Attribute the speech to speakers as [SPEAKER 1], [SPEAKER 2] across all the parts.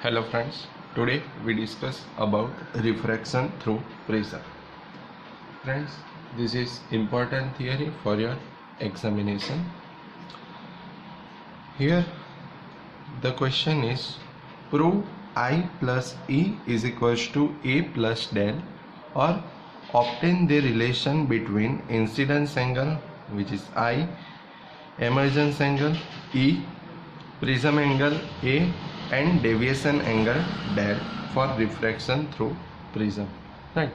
[SPEAKER 1] Hello friends, today we discuss about refraction through prism. Friends, this is important theory for your examination. Here the question is, prove I plus E is equals to A plus del, or obtain the relation between incidence angle, which is I, emergence angle E, prism angle A, and deviation angle del for refraction through prism, right?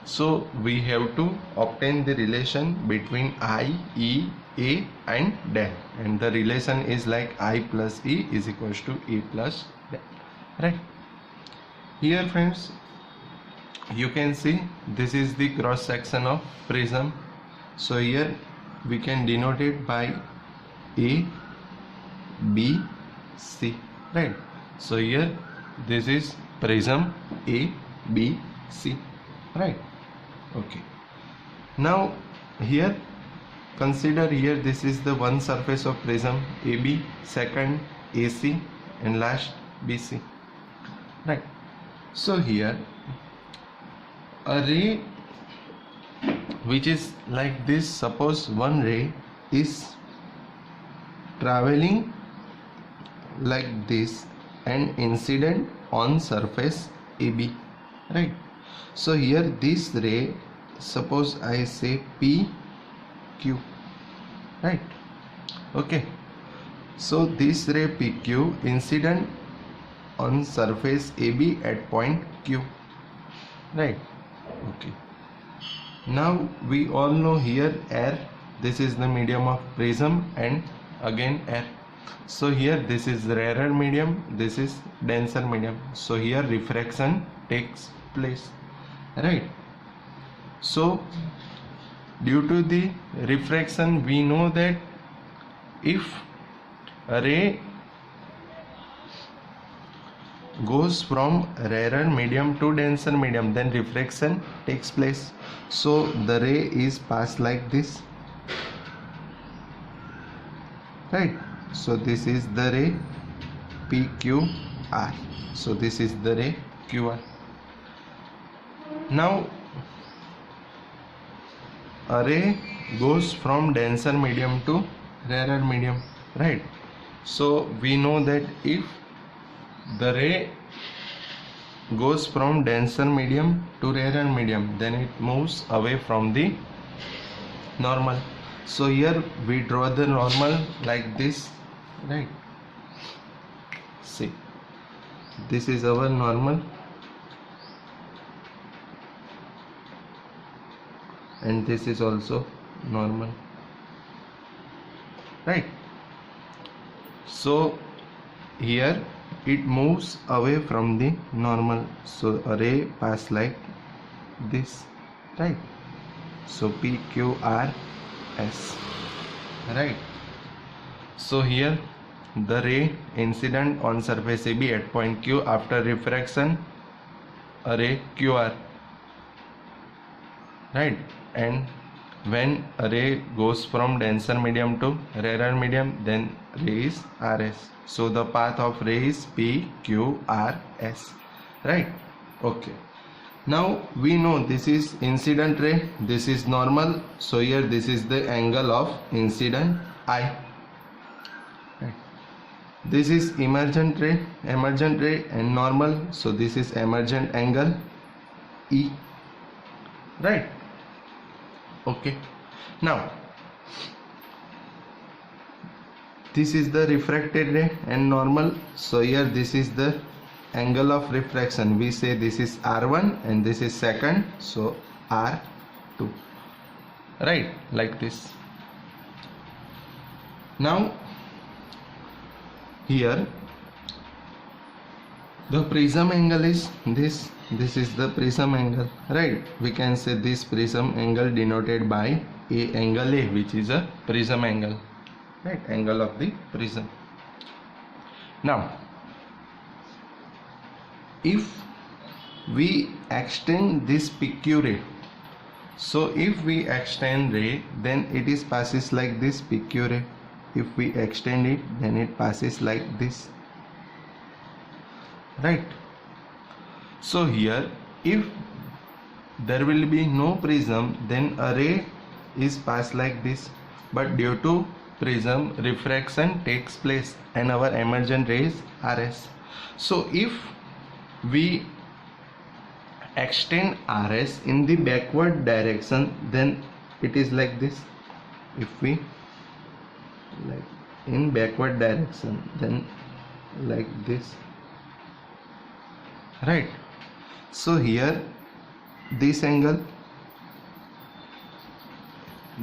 [SPEAKER 1] So we have to obtain the relation between I, E, A and del, and the relation is like I plus E is equals to A plus del, right? Here friends, you can see this is the cross section of prism. So here we can denote it by A, B, C, right? So here this is prism A, B, C, right? Okay. Now here consider, here this is the one surface of prism AB, second AC, and last BC, right? So here a ray which is like this, suppose one ray is traveling like this and incident on surface AB, right? So here this ray, suppose I say PQ, right? Okay, so this ray PQ incident on surface AB at point Q, right? Okay, now we all know here air, this is the medium of prism, and again air. So here this is rarer medium, this is denser medium, so here refraction takes place, right? So due to the refraction, we know that if a ray goes from rarer medium to denser medium, then refraction takes place. So the ray is passed like this, right? So this is the ray PQR. So this is the ray QR. Now a ray goes from denser medium to rarer medium, right? So we know that if the ray goes from denser medium to rarer medium, then it moves away from the normal. So here we draw the normal like this, right? See, this is our normal, and this is also normal, right? So here it moves away from the normal, so a ray pass like this, right? So PQRS, right? So here the ray incident on surface AB at point Q after refraction, a ray QR, right? And when a ray goes from denser medium to rarer medium, then ray is RS. So the path of ray is PQRS, right? Okay. Now we know this is incident ray, this is normal, so here this is the angle of incident I. Right. This is emergent ray and normal, so this is emergent angle E, right? Okay. Now this is the refracted ray and normal, so here this is the angle of refraction, we say this is R1 and this is second, so R2, right? Like this. Now here the prism angle is this is the prism angle, right? We can say this prism angle denoted by A angle A, which is a prism angle, right? Angle of the prism. Now if we extend this PQ ray, so if we extend ray, then it is passes like this PQ ray. If we extend it, then it passes like this, right? So here, if there will be no prism, then a ray is passed like this, but due to prism, refraction takes place and our emergent ray is RS. So if we extend RS in the backward direction, then it is like this. If we like in backward direction, then like this, right? So here this angle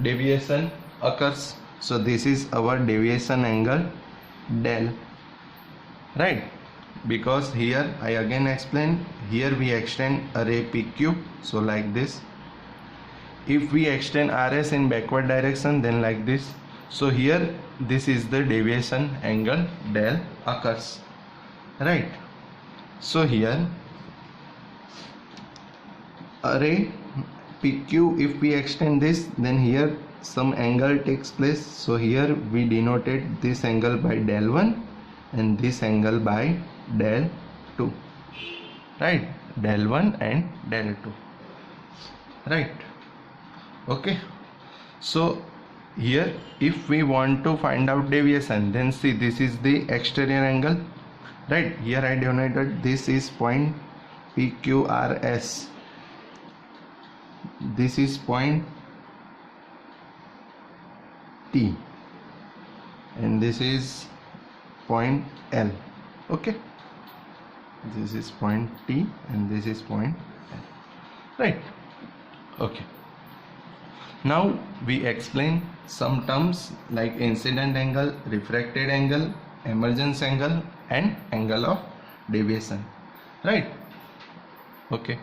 [SPEAKER 1] deviation occurs, so this is our deviation angle del, right? Because here I again explain, here we extend a ray PQ, so like this. If we extend RS in backward direction, then like this. So here this is the deviation angle del occurs, right? So here a ray PQ, if we extend this, then here some angle takes place. So here we denoted this angle by del 1 and this angle by del 2, right? Del 1 and del 2, right? Okay, so here if we want to find out deviation, then see, this is the exterior angle, right? Here I denoted this is point PQRS, this is point T, and this is point L. Okay, this is point T and this is point L, right? Okay, now we explain some terms like incident angle, refracted angle, emergence angle and angle of deviation, right? Okay,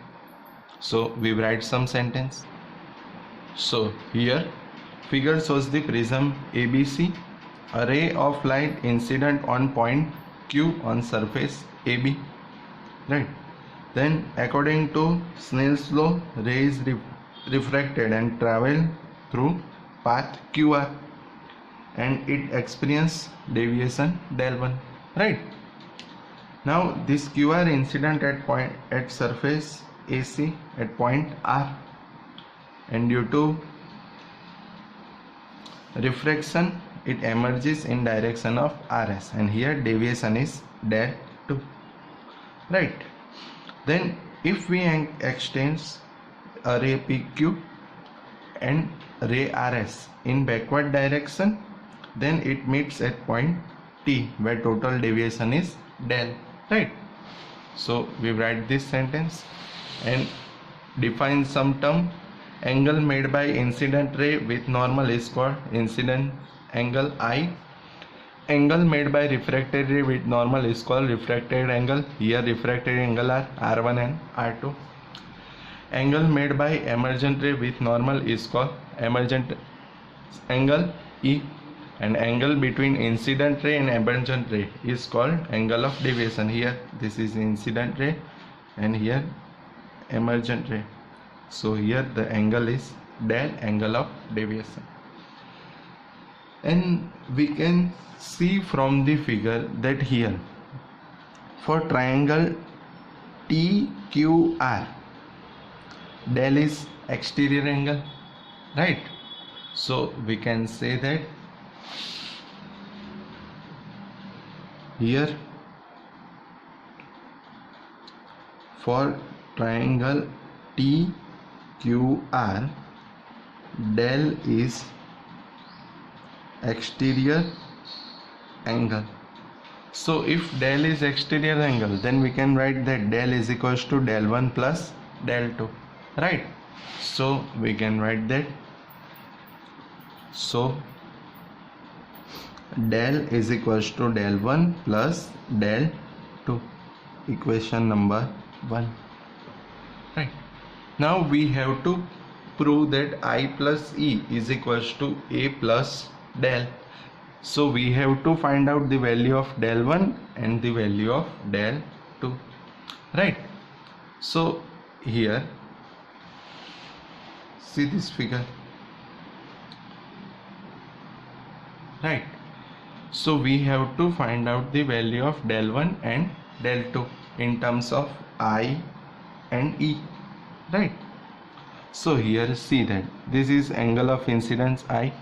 [SPEAKER 1] so we write some sentence. So here figure shows the prism ABC, a ray of light incident on point Q on surface AB, right? Then according to Snell's law, ray is refracted and travel through path QR and it experience deviation del 1, right? Now this QR incident at surface AC at point R, and due to refraction it emerges in direction of RS, and here deviation is del 2, right? Then if we extend a ray PQ and ray RS in backward direction, then it meets at point T where total deviation is del, right? So we write this sentence and define some term. Angle made by incident ray with normal is called incident angle I. Angle made by refracted ray with normal is called refracted angle. Here refracted angle are R1 and R2. Angle made by emergent ray with normal is called emergent angle E, and angle between incident ray and emergent ray is called angle of deviation. Here this is incident ray and here emergent ray, so here the angle is del angle of deviation. And we can see from the figure that here for triangle TQR, del is exterior angle, right? So we can say that here for triangle TQR, del is exterior angle. So if del is exterior angle, then we can write that del is equals to del 1 plus del 2, right? So we can write that, so del is equals to del 1 plus del 2, equation number 1, right? Now we have to prove that I plus E is equals to A plus del. So we have to find out the value of del 1 and the value of del 2, right? So here see this figure, right? So we have to find out the value of del 1 and del 2, in terms of I and E, right? So here see that this is angle of incidence I,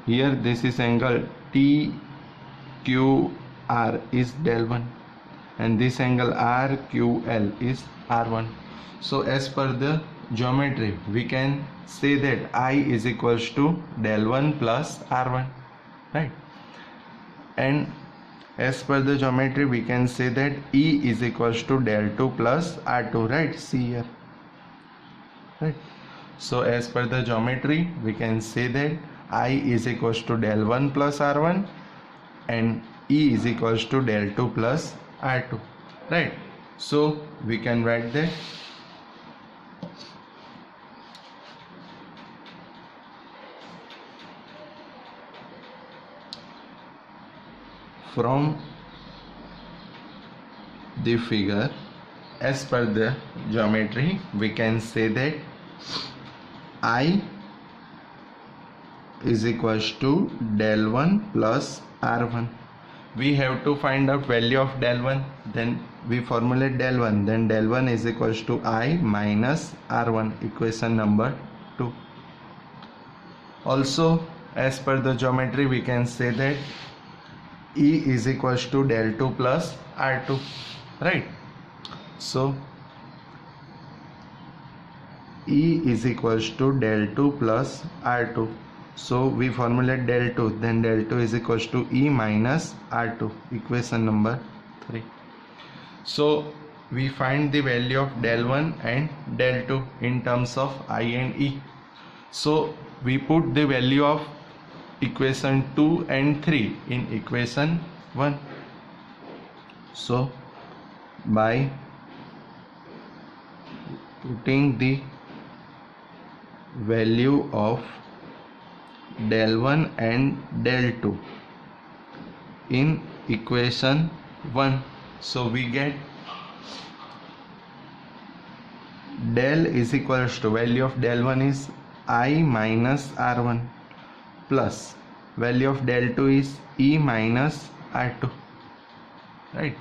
[SPEAKER 1] here this is angle TQR is del 1, and this angle RQL is R1. So as per the geometry we can say that I is equals to del 1 plus R1, right? And as per the geometry we can say that E is equals to del 2 plus R2, right? See here, right? So as per the geometry we can say that I is equals to del 1 plus R1 and E is equals to del 2 plus R2, right? So we can write that from the figure, as per the geometry we can say that I is equals to del 1 plus R1. We have to find out value of del 1, then we formulate del 1, then del 1 is equals to I minus R1, equation number 2. Also as per the geometry we can say that E is equals to del 2 plus R2, right? So E is equals to del 2 plus R2. So we formulate del 2, then del 2 is equals to E minus R2, equation number 3. So we find the value of del 1 and del 2 in terms of I and E. So we put the value of equation 2 and 3 in equation 1. So by putting the value of del 1 and del 2 in equation 1, so we get del is equals to value of del 1 is I minus R1 plus value of del 2 is E minus R2, right?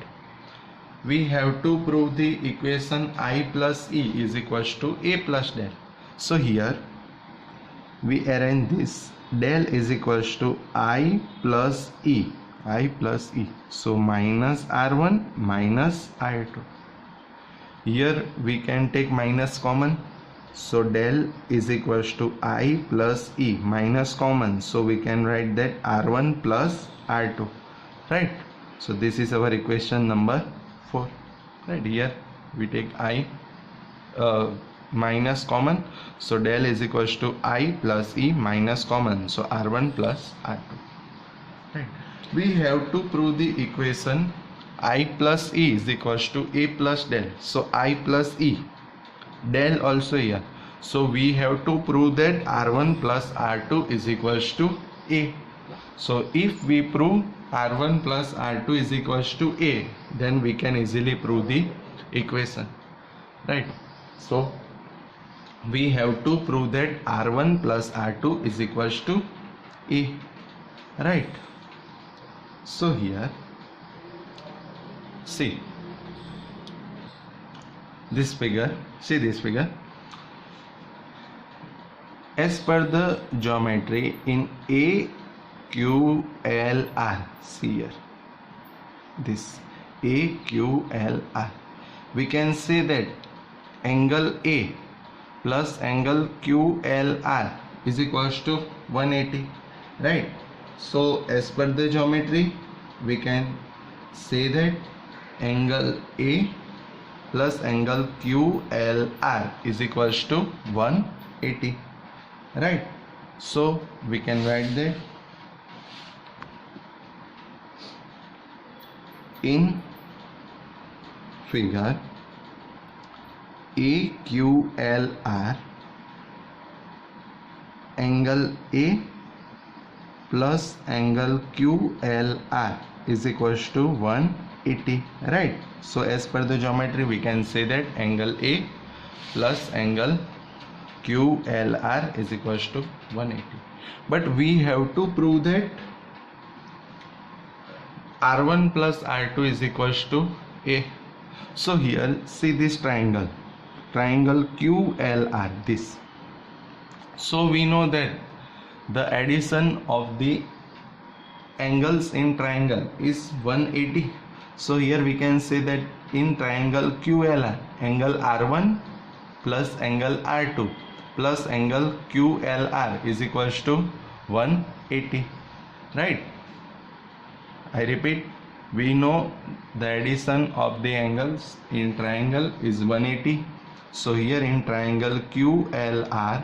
[SPEAKER 1] We have to prove the equation I plus E is equals to A plus del. So here we arrange this, del is equals to I plus E, so minus R1 minus R2. Here we can take minus common, so del is equals to I plus E, minus common, so we can write that R1 plus R2, right? So this is our equation number 4, right? Here we take I minus common, so del is equals to I plus E minus common, so R1 plus R2, right? We have to prove the equation I plus E is equals to A plus del, so I plus E, del also here, so we have to prove that R1 plus R2 is equals to A. So if we prove R1 plus R2 is equals to A, then we can easily prove the equation, right? So we have to prove that R1 plus R2 is equals to A, right? So here see this figure, as per the geometry in AQLR, see here this AQLR, we can say that angle A plus angle QLR is equals to 180, right? So as per the geometry we can say that angle A plus angle QLR is equals to 180, right? So we can write that in figure AQLR, angle A plus angle QLR is equals to 180, right? So as per the geometry we can say that angle A plus angle QLR is equals to 180, but we have to prove that R1 plus R2 is equals to A. So here see this triangle QLR, this. So we know that the addition of the angles in triangle is 180. So here we can say that in triangle QLR, angle R1 plus angle R2 plus angle QLR is equals to 180, right? I repeat, we know the addition of the angles in triangle is 180. So here in triangle QLR,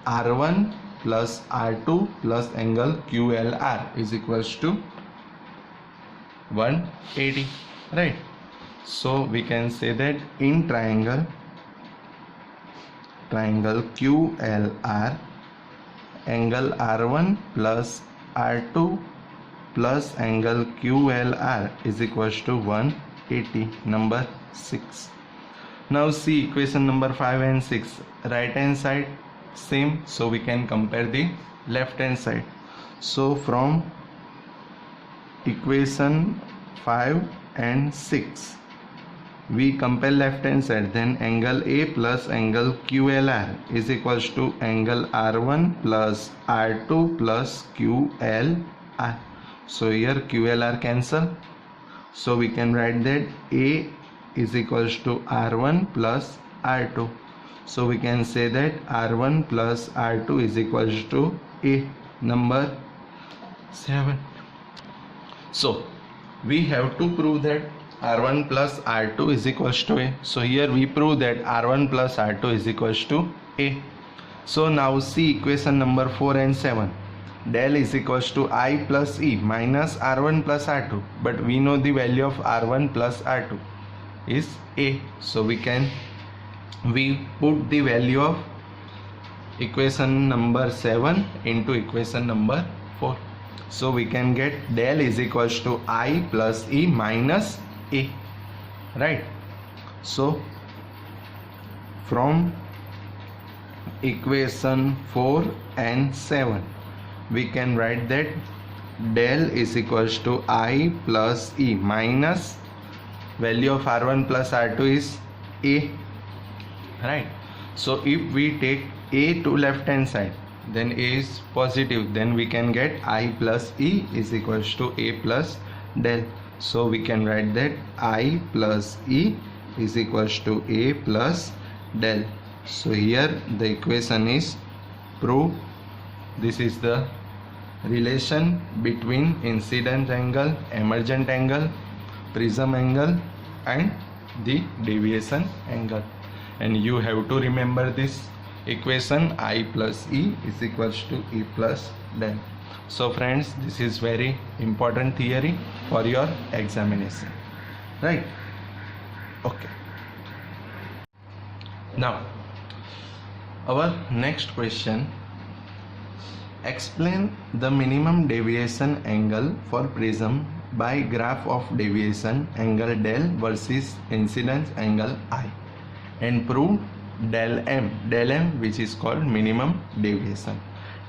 [SPEAKER 1] R1 plus R2 plus angle QLR is equals to 180, right? So we can say that in triangle QLR, angle R1 plus R2 plus angle QLR is equals to 180, number 6. Now see equation number 5 and 6, right hand side same, so we can compare the left hand side. So from equation 5 and 6 we compare left hand side, then angle A plus angle QLR is equals to angle R1 plus R2 plus QLR. So here QLR cancel, so we can write that A is equals to R1 plus R2. So we can say that R1 plus R2 is equals to A, number 7. So we have to prove that R1 plus R2 is equals to A. So here we prove that R1 plus R2 is equals to A. So now see equation number 4 and 7. Del is equals to I plus E minus R1 plus R2. But we know the value of R1 plus R2 is A. So we put the value of equation number 7 into equation number 4. So we can get del is equals to I plus E minus A, right? So from equation 4 and 7 we can write that del is equals to I plus E minus value of R1 plus R2 is A, right? So if we take A to left hand side, then A is positive, then we can get I plus E is equals to A plus del. So we can write that I plus E is equals to A plus del. So here the equation is proved. This is the relation between incident angle, emergent angle, prism angle and the deviation angle. And you have to remember this equation, I plus E is equals to E plus del. So friends, this is very important theory for your examination, right? Okay. Now our next question, explain the minimum deviation angle for prism by graph of deviation angle del versus incidence angle I, and prove del m which is called minimum deviation.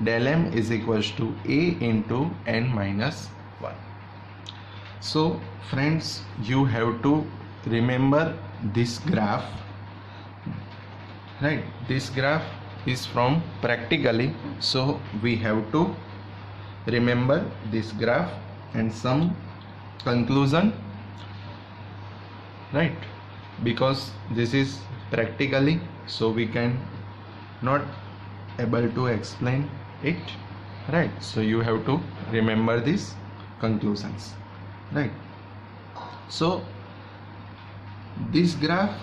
[SPEAKER 1] Del m is equals to A into n minus 1. So friends, you have to remember this graph, right? This graph is from practically, so we have to remember this graph and some conclusion, right? Because this is practically, so we can not able to explain it, right? So you have to remember these conclusions, right? So this graph,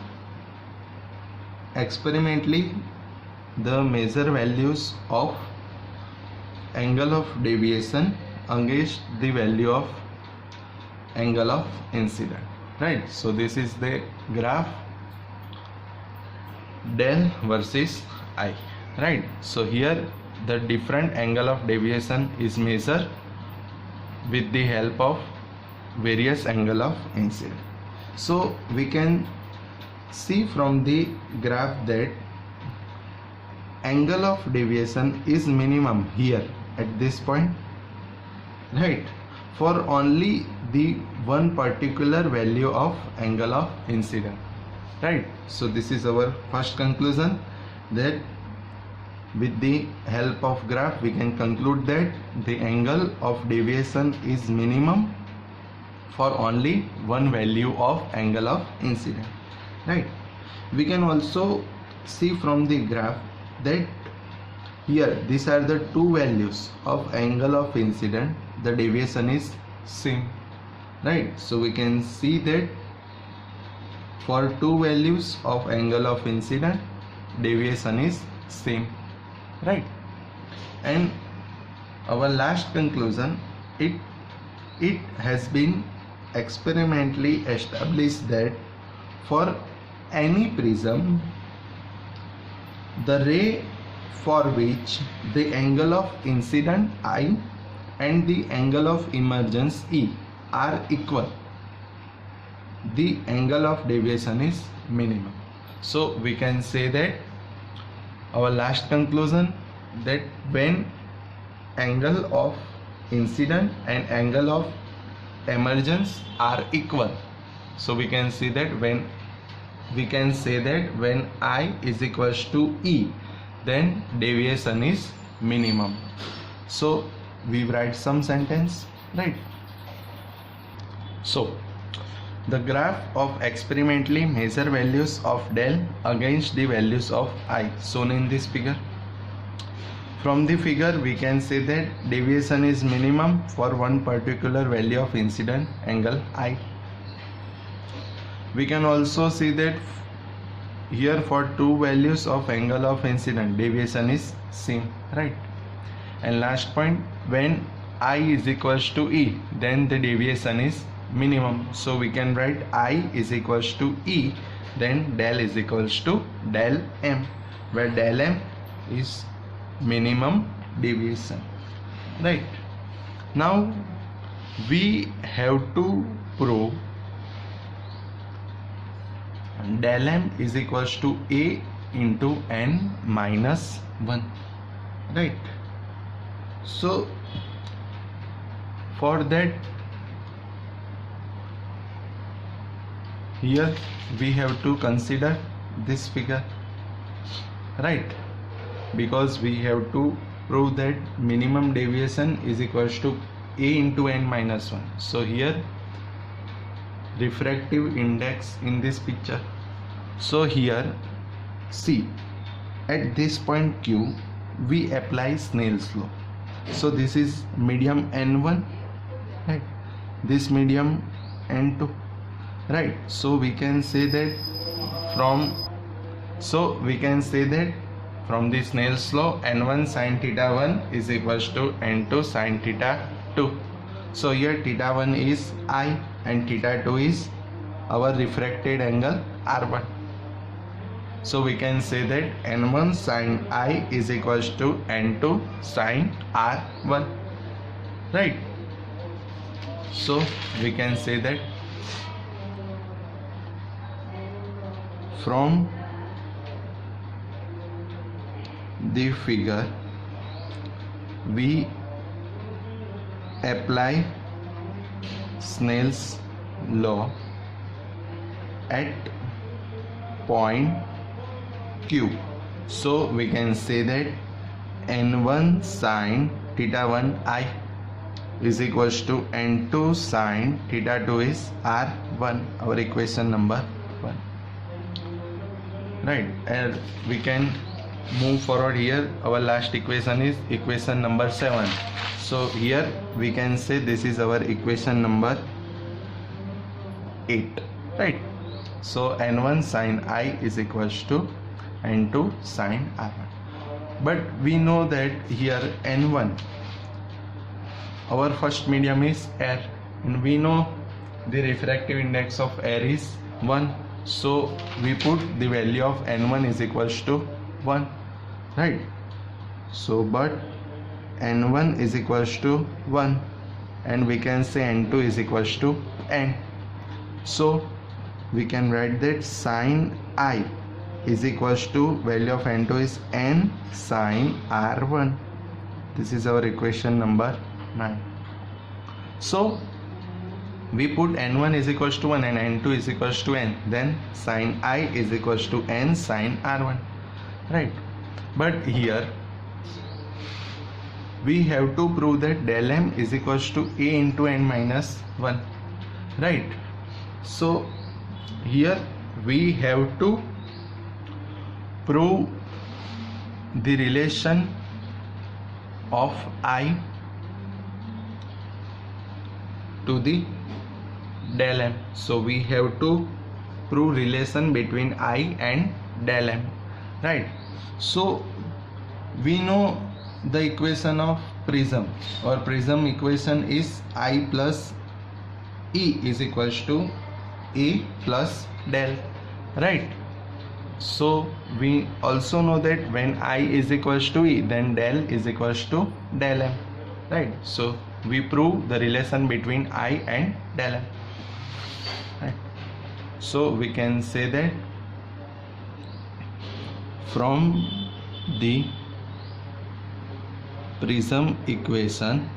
[SPEAKER 1] experimentally the measure values of angle of deviation against the value of angle of incident, right? So this is the graph del versus I, right? So here the different angle of deviation is measured with the help of various angle of incident. So we can see from the graph that angle of deviation is minimum here at this point, right? for only the one particular value of angle of incidence, right? So this is our first conclusion, that with the help of graph we can conclude that the angle of deviation is minimum for only one value of angle of incidence, right? We can also see from the graph that here these are the two values of angle of incidence, the deviation is same, right? So we can see that for two values of angle of incidence, deviation is same, right? And our last conclusion, it has been experimentally established that for any prism, the ray for which the angle of incidence I and the angle of emergence E are equal, the angle of deviation is minimum. So we can say that our last conclusion, that when angle of incidence and angle of emergence are equal, so we can see that when I is equals to E, then deviation is minimum. So we write some sentence, right? So the graph of experimentally measure values of del against the values of I shown in this figure. From the figure we can say that deviation is minimum for one particular value of incident angle I. We can also see that here for two values of angle of incident, deviation is same, right? And last point, when I is equals to E, then the deviation is minimum. So we can write I is equals to E, then del is equals to del M, where del M is minimum deviation, right? Now we have to prove del M is equals to A into N minus 1, right? So for that, here we have to consider this figure, right? Because we have to prove that minimum deviation is equals to A into N minus 1. So here refractive index in this picture. So here see, at this point Q we apply Snell's law. So this is medium N1, right? This medium N2, right? So we can say that from the Snell's law, N1 sin theta 1 is equals to N2 sin theta 2. So here theta 1 is I and theta 2 is our refracted angle R1. So we can say that N1 sin I is equals to N2 sin R1, right? So we can say that from the figure we apply Snell's law at point Q. So we can say that N1 sin theta 1 I is equals to N2 sin theta 2 is R1, our equation number 1, right? And we can move forward. Here our last equation is equation number 7. So here we can say this is our equation number 8, right? So N1 sin I is equals to N2 sin R1. But we know that here N1, our first medium is air, and we know the refractive index of air is 1. So we put the value of N1 is equals to 1, right? So but N1 is equals to 1, and we can say N2 is equals to N. So we can write that sin I is equals to value of N2 is N sin R1. This is our equation number 9. So we put n1 is equals to 1 and n2 is equals to n, then sin I is equals to n sin r1, right? But here we have to prove that del m is equals to a into n minus 1, right? So here we have to prove the relation of I to the del m. So we have to prove relation between I and del m, right? So we know the equation of prism, or prism equation is I plus E is equals to A plus del, right? So we also know that when I is equals to E, then del is equals to del m, right? So we prove the relation between I and del m, right? So we can say that from the prism equation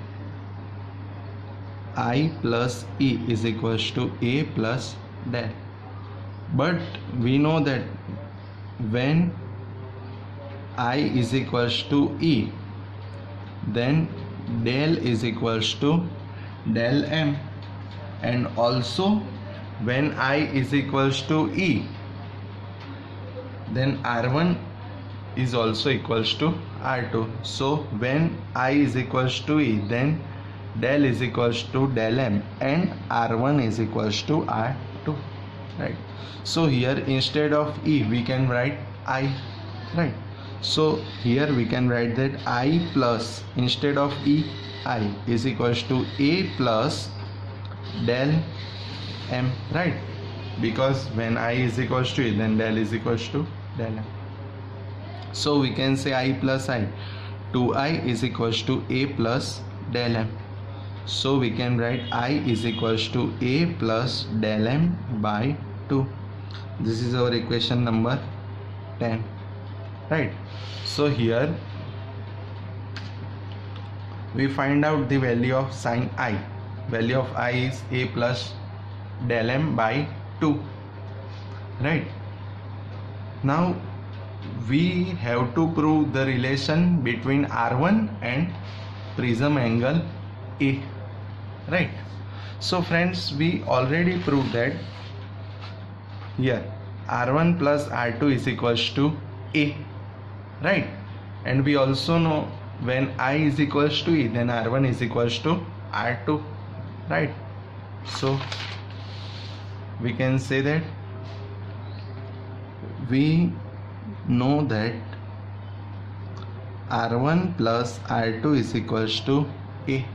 [SPEAKER 1] I plus E is equals to A plus del. But we know that when I is equals to E, then del is equals to del m, and also when I is equals to E, then r1 is also equals to r2. So when I is equals to E, then del is equals to del m and r1 is equals to r2, right? So here instead of E we can write I, right? So here we can write that I plus, instead of E, I is equals to A plus del m, right? Because when I is equals to E, then del is equals to del m. So we can say I plus I, 2I is equals to A plus del m. So we can write I is equals to A plus del m by 2. This is our equation number 10, right? So here we find out the value of sin I. Value of I is A plus del m by 2, right? Now we have to prove the relation between r1 and prism angle A, right? So friends, we already proved that here r1 plus r2 is equals to A, right? And we also know when I is equals to E, then r1 is equals to r2, right? So we can say that we know that r1 plus r2 is equals to A,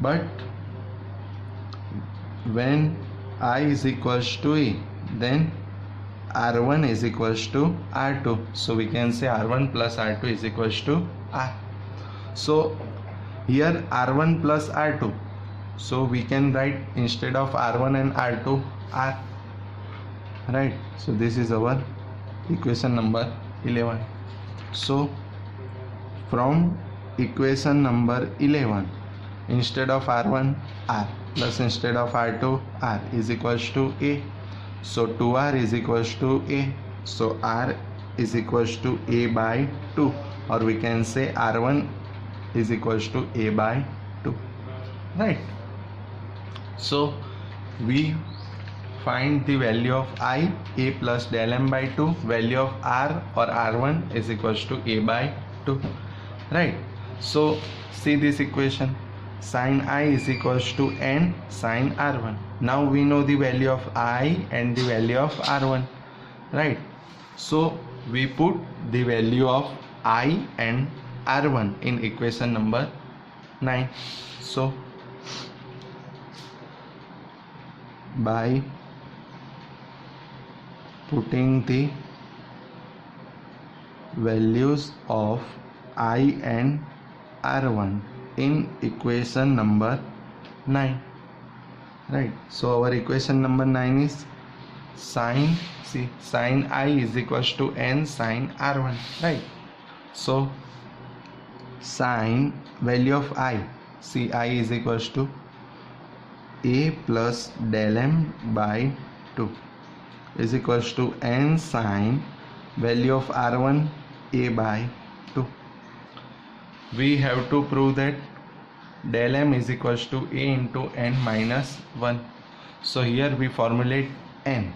[SPEAKER 1] but when I is equals to E, then r1 is equals to r2. So we can say r1 plus r2 is equals to r. So here r1 plus r2, so we can write instead of r1 and r2 r, right? So this is our equation number 11. So from equation number 11, instead of r1 r plus instead of r2 r is equals to A. So 2r is equals to A. So r is equals to A by 2, or we can say r1 is equals to A by 2, right? So we find the value of I, A plus del m by 2, value of r or r1 is equals to A by 2, right? So see this equation, sin I is equals to n sin r1. Now we know the value of I and the value of r1, right? So we put the value of I and r1 in equation number 9. So by putting the values of I and r1 in equation number 9, right? So our equation number 9 is sin I is equals to n sin r1, right? So sin value of I see I is equals to a plus del m by 2 is equals to n sine value of r1 a by 2. We have to prove that del m is equals to a into n minus 1. So here we formulate n.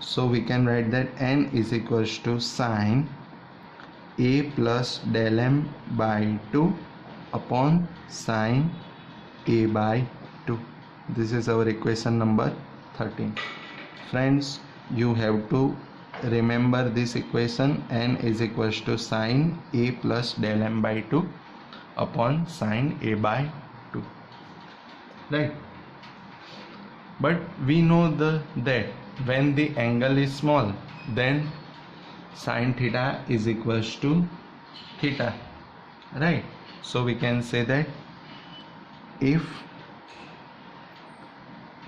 [SPEAKER 1] So we can write that n is equals to sine a plus del m by 2 upon sine a by 2. This is our equation number 13. Friends, you have to remember this equation. N is equals to sine a plus del m by 2 upon sine a by 2, right? But we know that when the angle is small, then sine theta is equals to theta, right? So we can say that if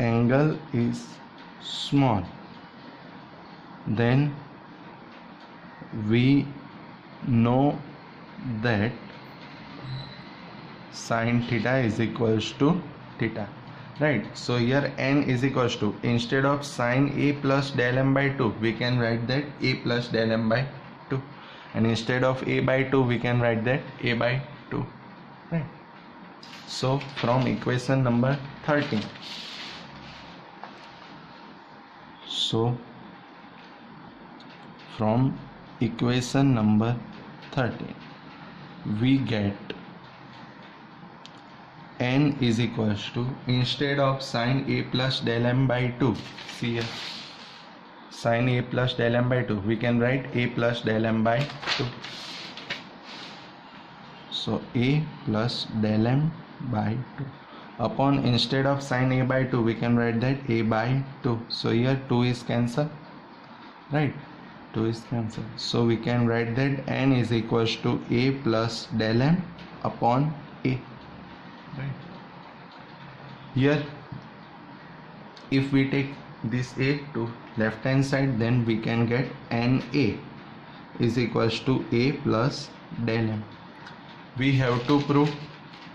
[SPEAKER 1] angle is small, then we know that sine theta is equals to theta, right? So here n is equals to, instead of sine a plus del m by 2, we can write that a plus del m by 2, and instead of a by 2 we can write that a by 2, right? So from equation number 13, so from equation number 13 we get n is equals to, instead of sine a plus del m by 2, see here, sine a plus del m by 2, we can write a plus del m by 2. So a plus del m by 2 upon, instead of sine a by 2 we can write that a by 2. So here 2 is cancelled, right? 2 is cancelled. So we can write that n is equals to a plus del m upon a, right? Here if we take this a to left hand side, then we can get na is equals to a plus del m. We have to prove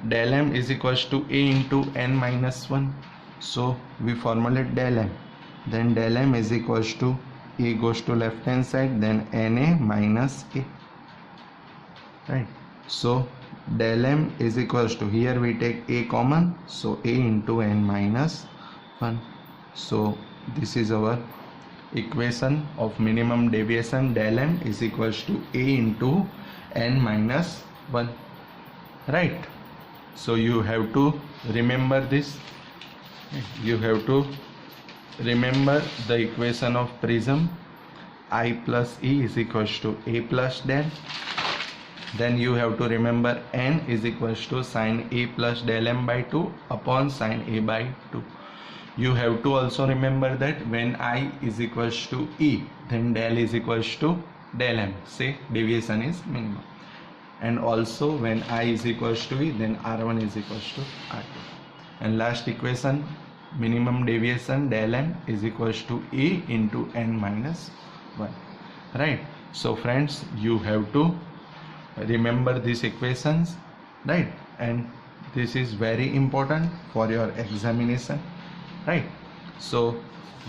[SPEAKER 1] del m is equals to a into n minus 1. So we formulate del m, then del m is equals to a goes to left hand side, then na minus a, right? So del m is equals to, here we take a common, so a into n minus 1. So this is our equation of minimum deviation. Del m is equals to a into n minus 1, right? So you have to remember this. You have to remember the equation of prism. I plus E is equals to a plus del. Then you have to remember n is equals to sine a plus del m by 2 upon sine a by 2. You have to also remember that when I is equals to E, then del is equals to del m. Say deviation is minimum. And also when I is equals to E, then R1 is equals to R2. And last equation, minimum deviation del m is equals to E into n minus 1, right? So friends, you have to remember these equations, right? And this is very important for your examination, right? So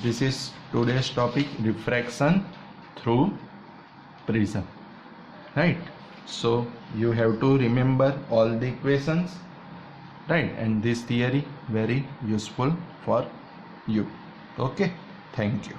[SPEAKER 1] this is today's topic, refraction through prism, right? So you have to remember all the equations, right? And this theory very useful for you. Okay, thank you.